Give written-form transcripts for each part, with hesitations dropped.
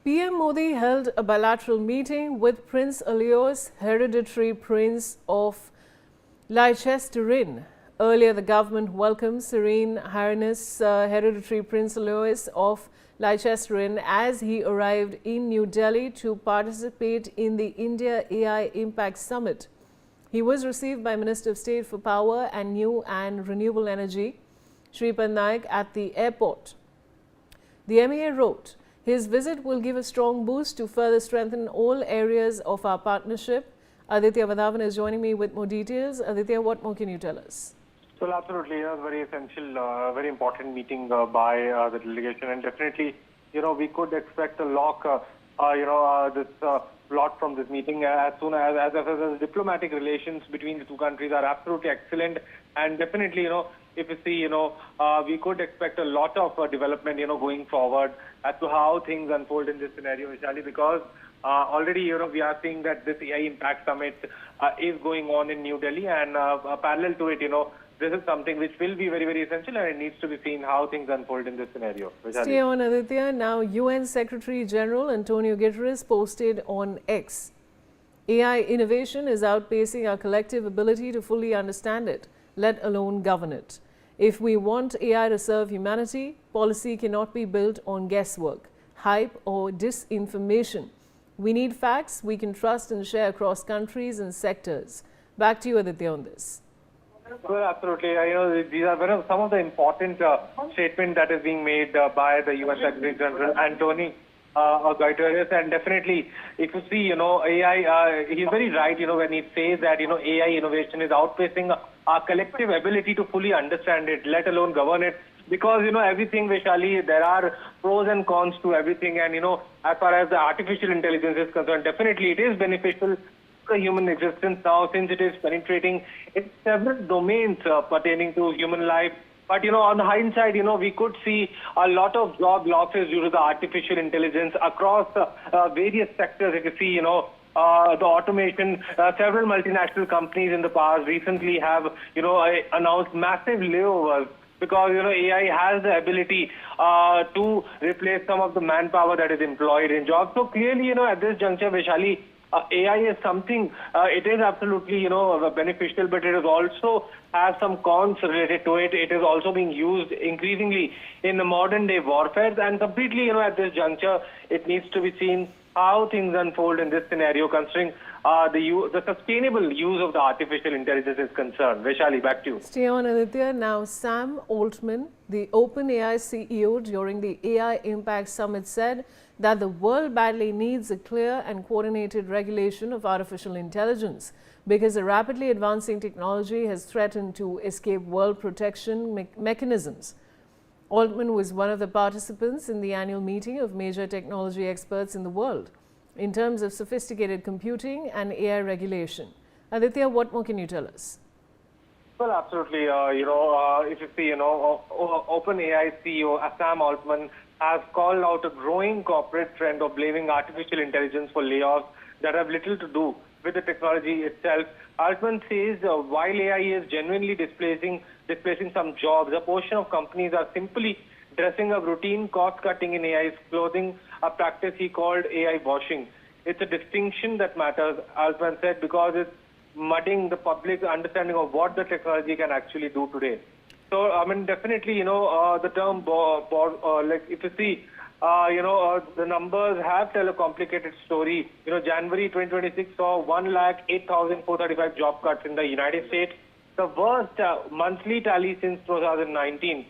PM Modi held a bilateral meeting with Prince Alois, Hereditary Prince of Liechtenstein. Earlier, the government welcomed Serene Highness Hereditary Prince Alois of Liechtenstein as he arrived in New Delhi to participate in the India AI Impact Summit. He was received by Minister of State for Power and New and Renewable Energy, Shripad Naik, at the airport. The MEA wrote, his visit will give a strong boost to further strengthen all areas of our partnership. Aditya Vadhavan is joining me with more details. Aditya, what more can you tell us? Well, absolutely. It was a very essential, very important meeting by the delegation, and definitely, we could expect a lot, lot from this meeting as soon as diplomatic relations between the two countries are absolutely excellent, and definitely, if you see, we could expect a lot of development, going forward as to how things unfold in this scenario, Vishali, because already, we are seeing that this AI Impact Summit is going on in New Delhi, and parallel to it, this is something which will be very, very essential, and it needs to be seen how things unfold in this scenario. Vishali. Stay on, Aditya. Now, UN Secretary General Antonio Guterres posted on X, AI innovation is outpacing our collective ability to fully understand it, let alone govern it. If we want AI to serve humanity, policy cannot be built on guesswork, hype or disinformation. We need facts we can trust and share across countries and sectors. Back to you, Aditya, on this. Well, absolutely. These are some of the important statements that is being made by the UN Secretary General Antonio Guterres, and definitely, if you see, AI, he's very right, when he says that, AI innovation is outpacing our collective ability to fully understand it, let alone govern it. Because, everything, Vaishali, there are pros and cons to everything. And, as far as the artificial intelligence is concerned, definitely it is beneficial to human existence now, since it is penetrating in several domains pertaining to human life. But, on the hindsight, we could see a lot of job losses due to the artificial intelligence across various sectors. If you see, the automation, several multinational companies in the past recently have, announced massive layovers because, AI has the ability to replace some of the manpower that is employed in jobs. So clearly, at this juncture, Vaishali, AI is something, it is absolutely, beneficial, but it is also has some cons related to it. It is also being used increasingly in the modern day warfare, and completely, at this juncture, it needs to be seen how things unfold in this scenario, considering the sustainable use of the artificial intelligence is concerned. Vaishali, back to you. Stay on, Aditya. Now, Sam Altman, the OpenAI CEO, during the AI Impact Summit said that the world badly needs a clear and coordinated regulation of artificial intelligence because the rapidly advancing technology has threatened to escape world protection mechanisms. Altman was one of the participants in the annual meeting of major technology experts in the world in terms of sophisticated computing and AI regulation. Aditya, what more can you tell us? Well, absolutely. If you see, OpenAI CEO Sam Altman has called out a growing corporate trend of blaming artificial intelligence for layoffs that have little to do with the technology itself. Altman says while AI is genuinely displacing some jobs, a portion of companies are simply dressing up routine cost-cutting in AI's clothing, a practice he called AI washing. It's a distinction that matters, Altman said, because it's mudding the public understanding of what the technology can actually do today. So, definitely, the term, if you see, the numbers have tell a complicated story. January 2026 saw 108,435 job cuts in the United States, the worst monthly tally since 2009,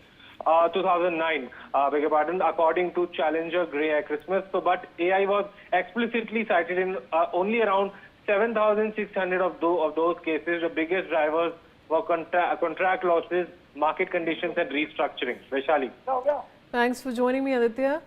beg your pardon, according to Challenger Grey Christmas. So, but AI was explicitly cited in only around 7,600 of those cases. The biggest drivers were contract losses, market conditions, and restructuring. Vaishali. Thanks for joining me, Aditya.